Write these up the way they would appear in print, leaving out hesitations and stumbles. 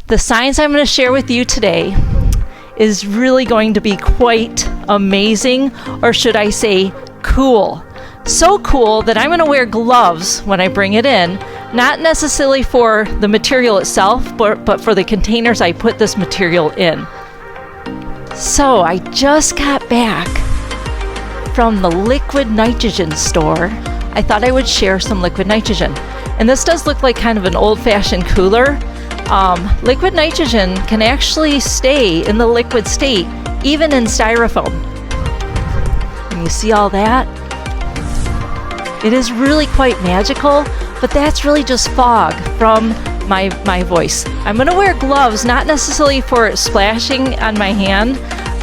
The science I'm going to share with you today is really going to be quite amazing, or should I say cool. So cool that I'm going to wear gloves when I bring it in, not necessarily for the material itself, but for the containers I put this material in. So I just got back from the liquid nitrogen store. I thought I would share some liquid nitrogen. And this does look like kind of an old-fashioned cooler. Liquid nitrogen can actually stay in the liquid state, even in styrofoam. And you see all that? It is really quite magical, but that's really just fog from my voice. I'm going to wear gloves, not necessarily for splashing on my hand,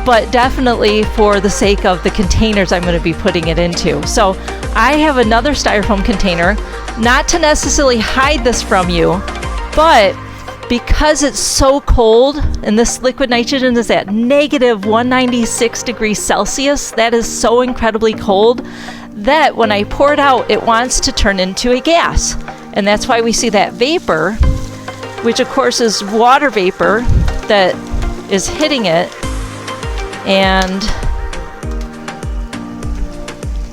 but definitely for the sake of the containers I'm going to be putting it into. So I have another styrofoam container, not to necessarily hide this from you, but because it's so cold, and this liquid nitrogen is at negative 196 degrees Celsius, that is so incredibly cold, that when I pour it out, it wants to turn into a gas. And that's why we see that vapor, which of course is water vapor that is hitting it and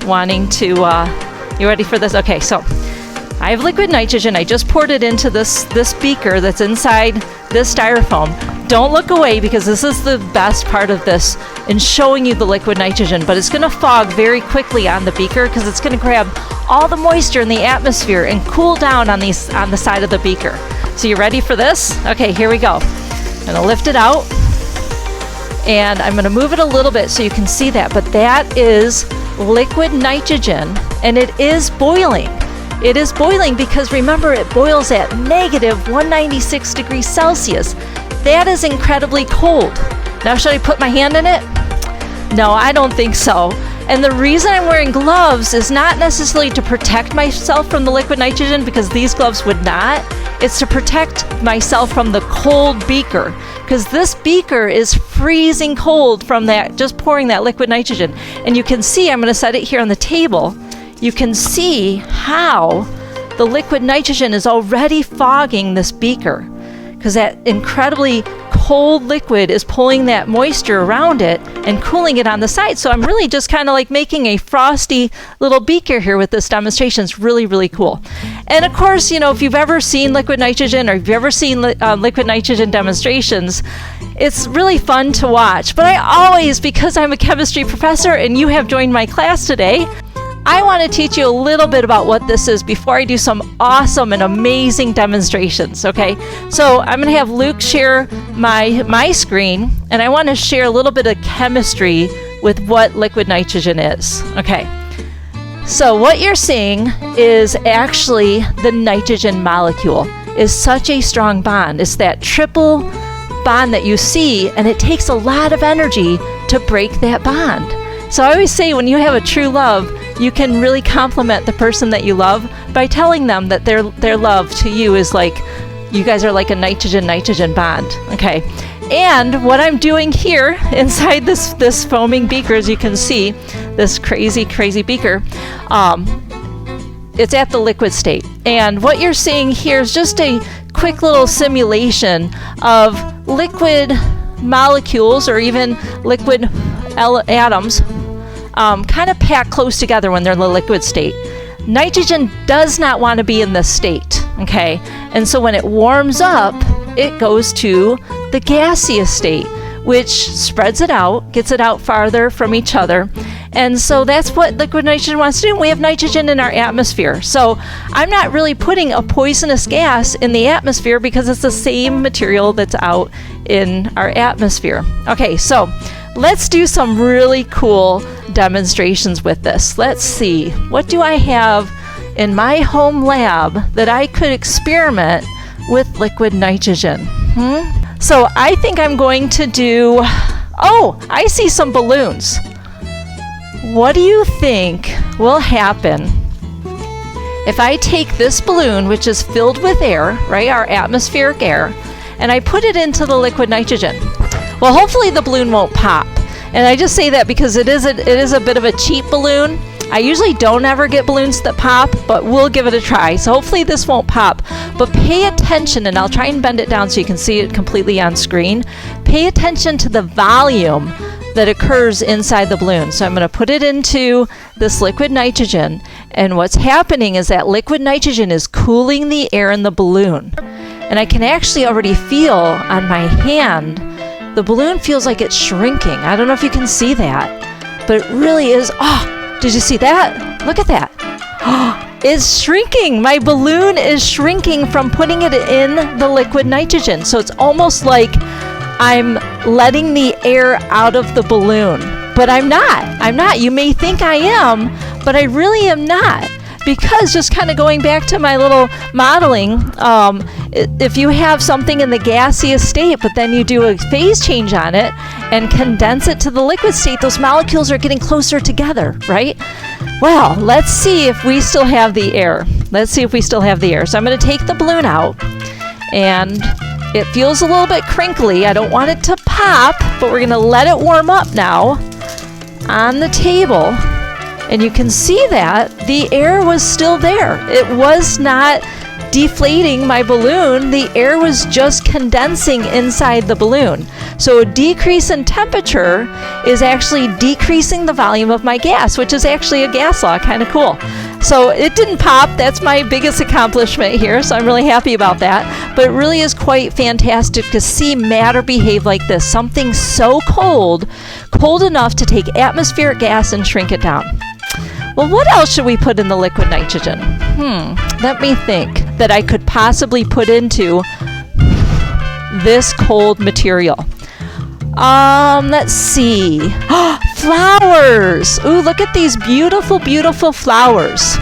wanting to, you ready for this? Okay, so I have liquid nitrogen. I just poured it into this beaker that's inside this styrofoam. Don't look away, because this is the best part of this in showing you the liquid nitrogen, but it's going to fog very quickly on the beaker because it's going to grab all the moisture in the atmosphere and cool down on the side of the beaker. So you ready for this? Okay, here we go. I'm going to lift it out and I'm going to move it a little bit so you can see that, but that is liquid nitrogen and it is boiling. It is boiling because remember, it boils at negative 196 degrees Celsius. That is incredibly cold. Now, should I put my hand in it? No, I don't think so. And the reason I'm wearing gloves is not necessarily to protect myself from the liquid nitrogen, because these gloves would not. It's to protect myself from the cold beaker, because this beaker is freezing cold from that, just pouring that liquid nitrogen. And you can see, I'm going to set it here on the table. You can see how the liquid nitrogen is already fogging this beaker, because that incredibly cold liquid is pulling that moisture around it and cooling it on the side. So I'm really just kind of like making a frosty little beaker here with this demonstration. It's really, really cool. And of course, you know, if you've ever seen liquid nitrogen, or if you've ever seen liquid nitrogen demonstrations, it's really fun to watch. But I always, because I'm a chemistry professor and you have joined my class today, I want to teach you a little bit about what this is before I do some awesome and amazing demonstrations, okay? So I'm going to have Luke share my screen, and I want to share a little bit of chemistry with what liquid nitrogen is, okay? So what you're seeing is actually the nitrogen molecule is such a strong bond. It's that triple bond that you see, and it takes a lot of energy to break that bond. So I always say, when you have a true love, you can really compliment the person that you love by telling them that their love to you is like, you guys are like a nitrogen bond, okay? And what I'm doing here inside this foaming beaker, as you can see, this crazy beaker, it's at the liquid state. And what you're seeing here is just a quick little simulation of liquid molecules, or even liquid atoms, kind of packed close together when they're in the liquid state. Nitrogen does not want to be in this state, okay? And so when it warms up, it goes to the gaseous state, which spreads it out, gets it out farther from each other. And so that's what liquid nitrogen wants to do. We have nitrogen in our atmosphere. So I'm not really putting a poisonous gas in the atmosphere, because it's the same material that's out in our atmosphere. Okay, so let's do some really cool demonstrations with this. Let's see, what do I have in my home lab that I could experiment with liquid nitrogen? So I think I'm going to do, oh, I see some balloons. What do you think will happen if I take this balloon, which is filled with air, right, our atmospheric air, and I put it into the liquid nitrogen? Well, hopefully the balloon won't pop. And I just say that because it is a bit of a cheap balloon. I usually don't ever get balloons that pop, but we'll give it a try. So hopefully this won't pop, but pay attention, and I'll try and bend it down so you can see it completely on screen. Pay attention to the volume that occurs inside the balloon. So I'm going to put it into this liquid nitrogen, and what's happening is that liquid nitrogen is cooling the air in the balloon. And I can actually already feel on my hand, the balloon feels like it's shrinking. I don't know if you can see that, but it really is. Oh, did you see that? Look at that. Oh, it's shrinking. My balloon is shrinking from putting it in the liquid nitrogen. So it's almost like I'm letting the air out of the balloon, but I'm not. You may think I am, but I really am not. Because just kind of going back to my little modeling, if you have something in the gaseous state, but then you do a phase change on it and condense it to the liquid state, those molecules are getting closer together, right? Well, let's see if we still have the air. So I'm going to take the balloon out, and it feels a little bit crinkly. I don't want it to pop, but we're going to let it warm up now on the table. And you can see that the air was still there. It was not deflating my balloon. The air was just condensing inside the balloon. So a decrease in temperature is actually decreasing the volume of my gas, which is actually a gas law. Kind of cool. So it didn't pop. That's my biggest accomplishment here. So I'm really happy about that. But it really is quite fantastic to see matter behave like this. Something so cold enough to take atmospheric gas and shrink it down. Well, what else should we put in the liquid nitrogen? Let me think that I could possibly put into this cold material. Let's see. Flowers. Ooh, look at these beautiful, beautiful flowers.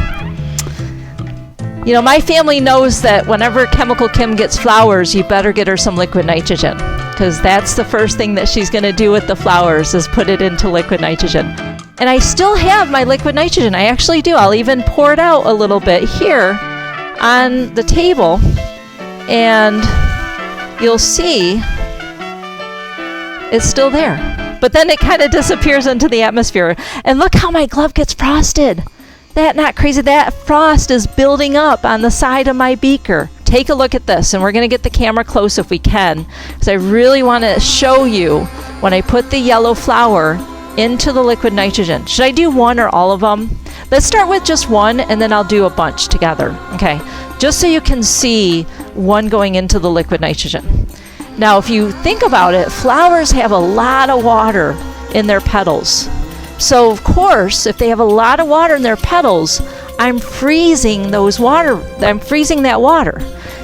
You know, my family knows that whenever Chemical Kim gets flowers, you better get her some liquid nitrogen, because that's the first thing that she's going to do with the flowers is put it into liquid nitrogen. And I still have my liquid nitrogen. I actually do. I'll even pour it out a little bit here on the table, and you'll see it's still there. But then it kind of disappears into the atmosphere. And look how my glove gets frosted. Not crazy. That frost is building up on the side of my beaker. Take a look at this, and we're going to get the camera close if we can, because I really want to show you when I put the yellow flower into the liquid nitrogen. Should I do one or all of them? Let's start with just one, and then I'll do a bunch together. Okay, just so you can see one going into the liquid nitrogen. Now, if you think about it, flowers have a lot of water in their petals. So, of course, if they have a lot of water in their petals, I'm freezing that water.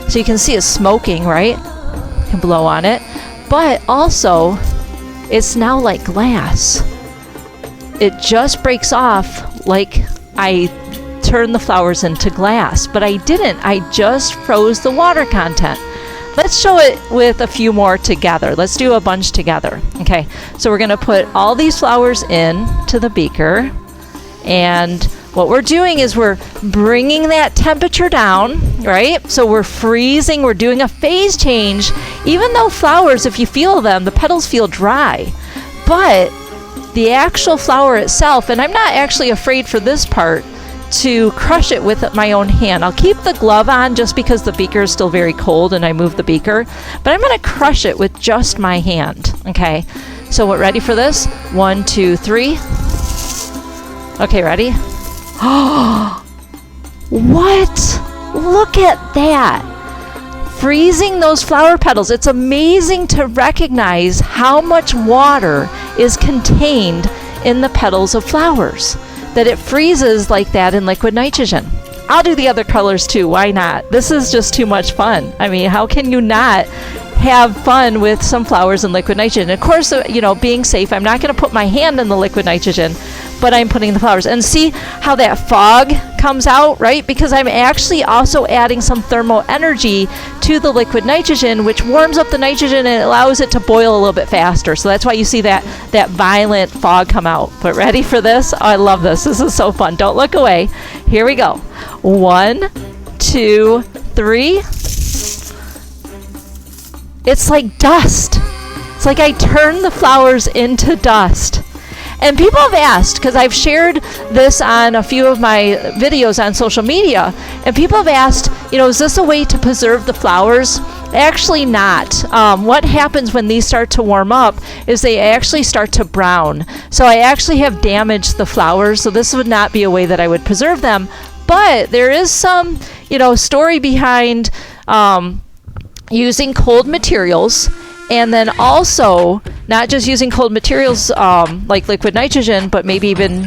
So you can see it's smoking, right? You can blow on it. But also, it's now like glass. It just breaks off like I turned the flowers into glass, but I didn't. I just froze the water content. Let's show it with a few more together. Let's do a bunch together. Okay, so we're going to put all these flowers in to the beaker, and what we're doing is we're bringing that temperature down, right? So we're freezing, we're doing a phase change. Even though flowers, if you feel them, the petals feel dry, but the actual flower itself, and I'm not actually afraid for this part to crush it with my own hand. I'll keep the glove on just because the beaker is still very cold and I move the beaker, but I'm going to crush it with just my hand. Okay, so we're ready for this? 1, 2, 3. Okay, ready? Oh, what? Look at that. Freezing those flower petals. It's amazing to recognize how much water is contained in the petals of flowers, that it freezes like that in liquid nitrogen. I'll do the other colors too. Why not? This is just too much fun. I mean, how can you not have fun with some flowers in liquid nitrogen? Of course, you know, being safe, I'm not going to put my hand in the liquid nitrogen, but I'm putting the flowers. And see how that fog comes out, right? Because I'm actually also adding some thermal energy to the liquid nitrogen, which warms up the nitrogen and allows it to boil a little bit faster. So that's why you see that violent fog come out. But ready for this? Oh, I love this. This is so fun. Don't look away. Here we go. 1, 2, 3. It's like dust. It's like I turn the flowers into dust. And people have asked, because I've shared this on a few of my videos on social media, and people have asked, is this a way to preserve the flowers? Actually not. What happens when these start to warm up is they actually start to brown. So I actually have damaged the flowers, so this would not be a way that I would preserve them. But there is some, story behind using cold materials, and then also not just using cold materials like liquid nitrogen, but maybe even,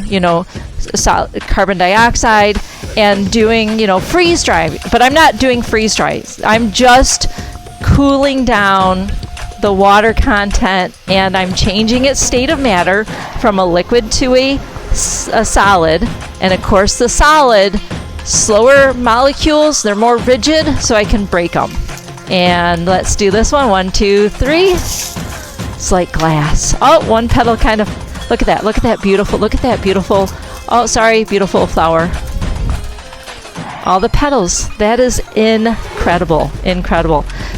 carbon dioxide, and doing, freeze dry. But I'm not doing freeze dry. I'm just cooling down the water content, and I'm changing its state of matter from a liquid to a solid. And of course the solid, slower molecules, they're more rigid, so I can break them. And let's do this one. 1, 2, 3. It's like glass. Oh, one petal kind of, look at that beautiful, oh sorry, beautiful flower. All the petals. That is incredible.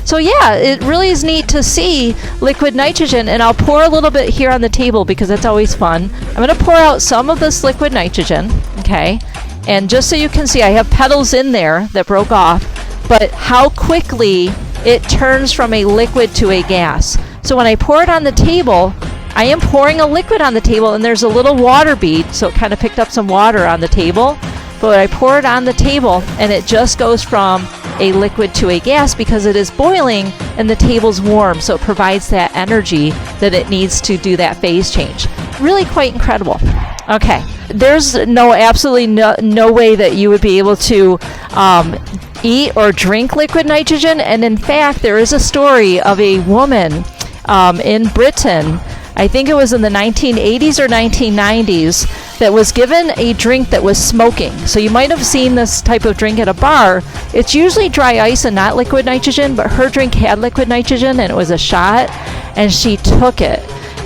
So yeah, it really is neat to see liquid nitrogen, and I'll pour a little bit here on the table because it's always fun. I'm going to pour out some of this liquid nitrogen, okay? And just so you can see, I have petals in there that broke off, but how quickly it turns from a liquid to a gas. So when I pour it on the table, I am pouring a liquid on the table, and there's a little water bead, so it kind of picked up some water on the table. But I pour it on the table, and it just goes from a liquid to a gas because it is boiling and the table's warm, so it provides that energy that it needs to do that phase change. Really quite incredible. Okay, there's absolutely no way that you would be able to eat or drink liquid nitrogen, and in fact there is a story of a woman in Britain, I think it was in the 1980s or 1990s, that was given a drink that was smoking. So you might have seen this type of drink at a bar. It's usually dry ice and not liquid nitrogen, but her drink had liquid nitrogen, and it was a shot, and she took it.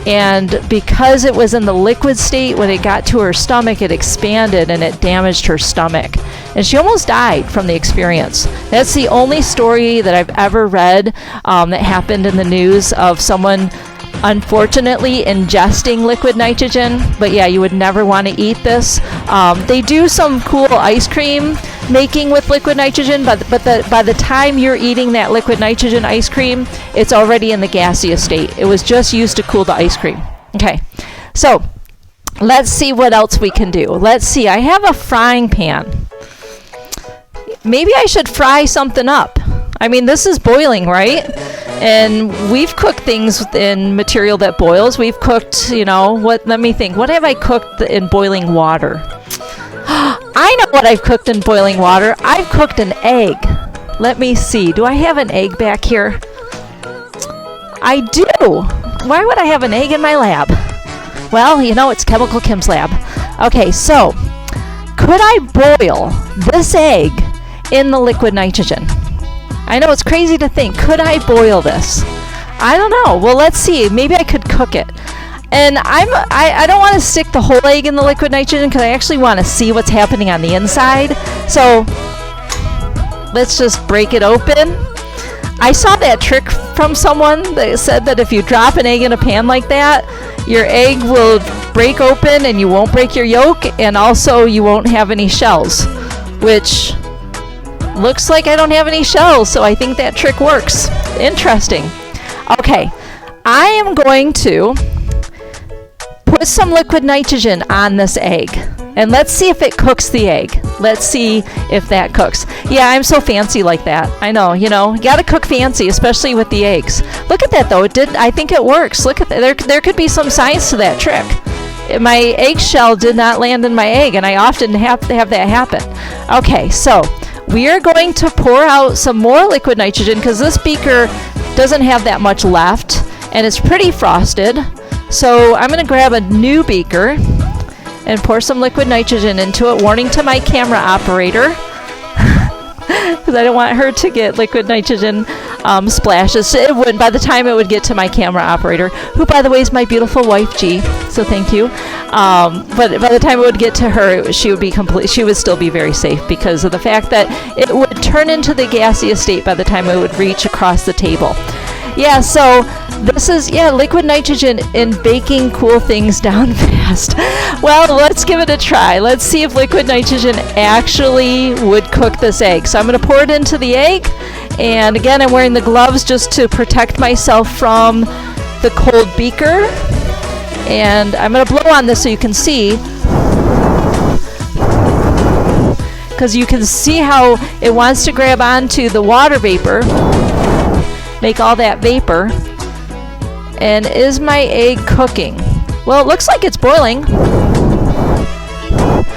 And because it was in the liquid state, when it got to her stomach, it expanded and it damaged her stomach. And she almost died from the experience. That's the only story that I've ever read that happened in the news of someone unfortunately ingesting liquid nitrogen. But yeah, you would never want to eat this. They do some cool ice cream making with liquid nitrogen, but by the time you're eating that liquid nitrogen ice cream, it's already in the gaseous state. It was just used to cool the ice cream. Okay, so let's see what else we can do. Let's see, I have a frying pan. Maybe I should fry something up. I mean, this is boiling, right? And we've cooked things in material that boils. We've cooked, let me think. What have I cooked in boiling water? I know what I've cooked in boiling water. I've cooked an egg. Let me see. Do I have an egg back here? I do. Why would I have an egg in my lab? Well, it's Chemical Kim's lab. Okay, so could I boil this egg in the liquid nitrogen? I know it's crazy to think. Could I boil this? I don't know. Well, let's see. Maybe I could cook it. And I don't want to stick the whole egg in the liquid nitrogen because I actually want to see what's happening on the inside. So let's just break it open. I saw that trick from someone that said that if you drop an egg in a pan like that, your egg will break open and you won't break your yolk, and also you won't have any shells, which looks like I don't have any shells, so I think that trick works. Interesting. Okay, I am going to put some liquid nitrogen on this egg, and let's see if it cooks the egg. Let's see if that cooks. Yeah, I'm so fancy like that. I know, you gotta cook fancy, especially with the eggs. Look at that though. I think it works. Look at that. There could be some science to that trick. My eggshell did not land in my egg, and I often have to have that happen. Okay, so we are going to pour out some more liquid nitrogen because this beaker doesn't have that much left, and it's pretty frosted. So I'm going to grab a new beaker and pour some liquid nitrogen into it. Warning to my camera operator, because I don't want her to get liquid nitrogen splashes. It wouldn't by the time it would get to my camera operator, who by the way is my beautiful wife G. So thank you. But by the time it would get to her, she would still be very safe because of the fact that it would turn into the gaseous state by the time it would reach across the table. Yeah, so This is, yeah, liquid nitrogen in baking cool things down fast. Well, let's give it a try. Let's see if liquid nitrogen actually would cook this egg. So I'm going to pour it into the egg. And again, I'm wearing the gloves just to protect myself from the cold beaker. And I'm going to blow on this so you can see. Because you can see how it wants to grab onto the water vapor. Make all that vapor. And is my egg cooking? Well, it looks like it's boiling.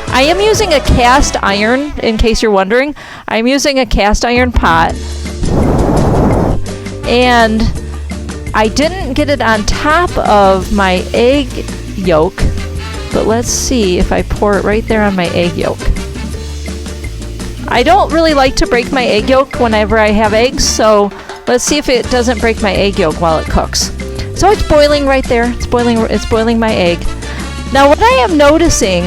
I am using a cast iron, in case you're wondering. I'm using a cast iron pot. And I didn't get it on top of my egg yolk. But let's see if I pour it right there on my egg yolk. I don't really like to break my egg yolk whenever I have eggs, so let's see if it doesn't break my egg yolk while it cooks. So it's boiling right there. It's boiling my egg. Now what I am noticing,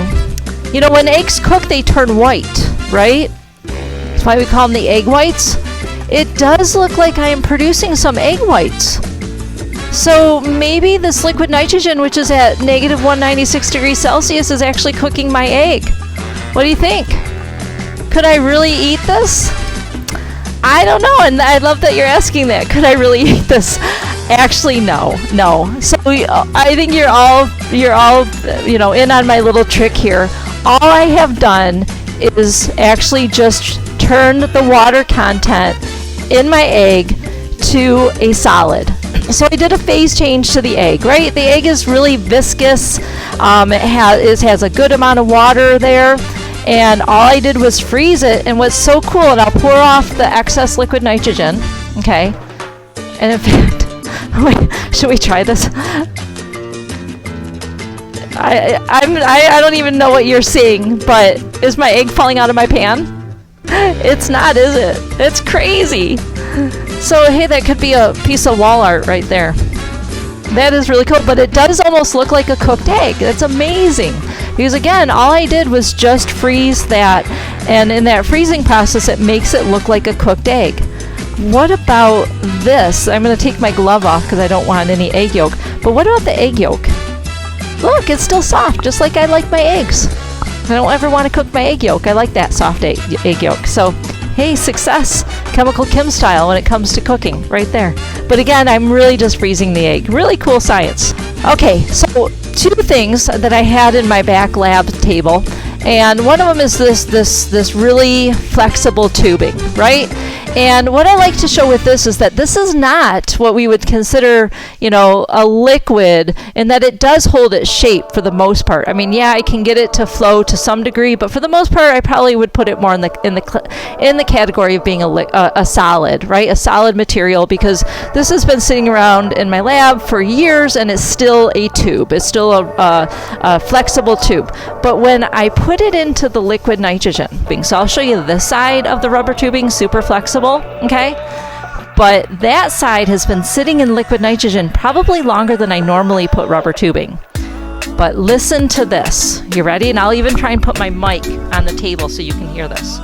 you know, when eggs cook, they turn white, right? That's why we call them the egg whites. It does look like I am producing some egg whites. So maybe this liquid nitrogen, which is at negative 196 degrees Celsius, is actually cooking my egg. What do you think? Could I really eat this? I don't know, and I love that you're asking that. Could I really eat this? Actually, no. So I think you're all, you know, in on my little trick here. All I have done is actually just turned the water content in my egg to a solid. So I did a phase change to the egg, right? The egg is really viscous. It has a good amount of water there. And all I did was freeze it. And what's so cool, and I'll pour off the excess liquid nitrogen, okay? And in fact, wait, should we try this? I don't even know what you're seeing, but is my egg falling out of my pan? It's not, is it? It's crazy. So hey, that could be a piece of wall art right there. That is really cool, but it does almost look like a cooked egg. That's amazing. Because again, all I did was just freeze that, and in that freezing process, it makes it look like a cooked egg. What about this? I'm going to take my glove off because I don't want any egg yolk. But what about the egg yolk? Look, it's still soft, just like I like my eggs. I don't ever want to cook my egg yolk. I like that soft egg yolk. So, hey, success, Chemical Kim style when it comes to cooking, right there. But again, I'm really just freezing the egg. Really cool science. Okay, so two things that I had in my back lab table, and one of them is this really flexible tubing, right? And what I like to show with this is that this is not what we would consider, you know, a liquid, in that it does hold its shape for the most part. I mean, yeah, I can get it to flow to some degree, but for the most part, I probably would put it more in the category of being a solid, right? A solid material, because this has been sitting around in my lab for years, and it's still a tube. It's still a flexible tube. But when I put it into the liquid nitrogen, so I'll show you this side of the rubber tubing, super flexible. Okay, but that side has been sitting in liquid nitrogen probably longer than I normally put rubber tubing. But listen to this. You ready? And I'll even try and put my mic on the table so you can hear this.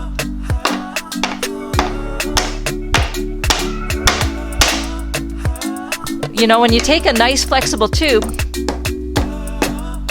You know, when you take a nice flexible tube,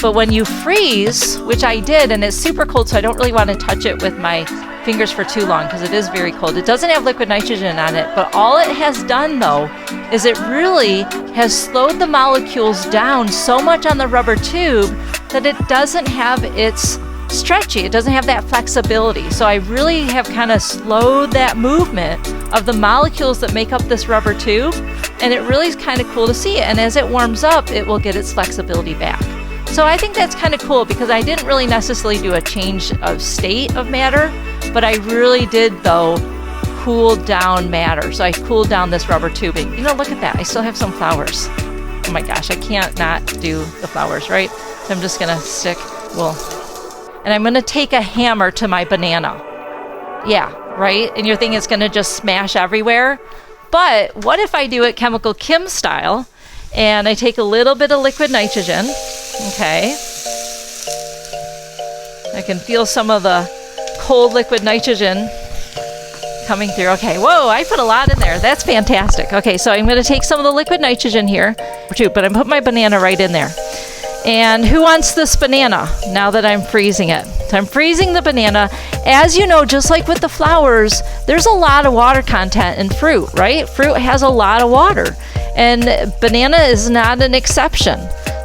but when you freeze, which I did, and it's super cold, so I don't really want to touch it with my fingers for too long because it is very cold. It doesn't have liquid nitrogen on it, but all it has done though is it really has slowed the molecules down so much on the rubber tube that it doesn't have its stretchy, it doesn't have that flexibility. So I really have kind of slowed that movement of the molecules that make up this rubber tube, and it really is kind of cool to see. And as it warms up, it will get its flexibility back. So I think that's kind of cool, because I didn't really necessarily do a change of state of matter, but I really did, though, cool down matter. So I cooled down this rubber tubing. You know, look at that. I still have some flowers. Oh my gosh, I can't not do the flowers, right? So I'm just going to stick, and I'm going to take a hammer to my banana. Yeah, right? And you're thinking it's going to just smash everywhere. But what if I do it Chemical Kim style, and I take a little bit of liquid nitrogen, okay? I can feel some of the cold liquid nitrogen coming through. Okay, whoa, I put a lot in there. That's fantastic. Okay, so I'm going to take some of the liquid nitrogen here, too, but I'm putting my banana right in there. And who wants this banana now that I'm freezing it? So I'm freezing the banana. As you know, just like with the flowers, there's a lot of water content in fruit, right? Fruit has a lot of water, and banana is not an exception.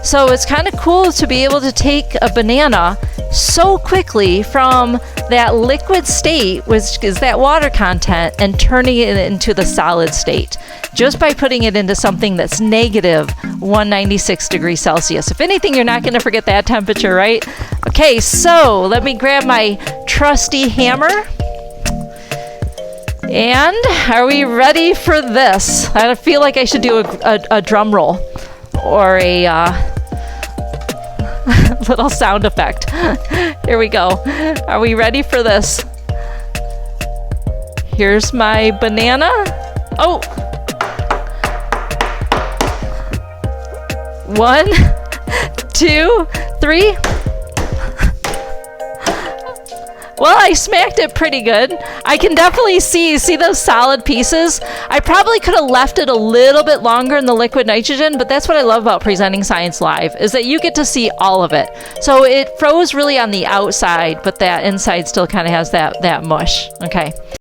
So it's kind of cool to be able to take a banana so quickly from that liquid state, which is that water content, and turning it into the solid state just by putting it into something that's negative 196 degrees Celsius. If anything, you're not going to forget that temperature, right? Okay, so let me grab my trusty hammer. And are we ready for this? I feel like I should do a drum roll or a little sound effect. Here we go. Are we ready for this? Here's my banana. Oh! 1, 2, 3. Well, I smacked it pretty good. I can definitely see those solid pieces. I probably could have left it a little bit longer in the liquid nitrogen, but that's what I love about presenting Science Live, is that you get to see all of it. So it froze really on the outside, but that inside still kind of has that mush. Okay.